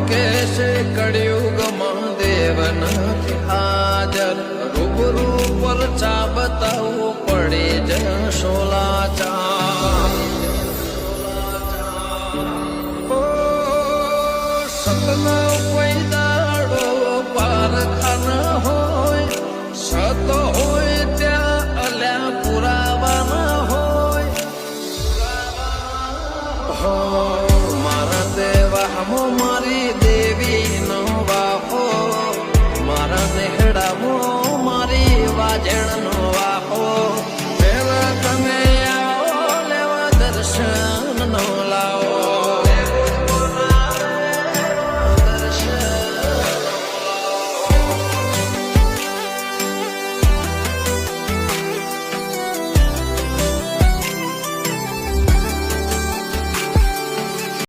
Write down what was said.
કેશે કળિયુગમાં દેવ નથી હાજર રૂબરૂ પર ચા બતાવવું પડે જશો લાચાર સતના કોઈ દાડો પારખાના હોય સત હોય ત્યાં અલ્યા પુરાવાના હોય મારા દેવા હમો મારી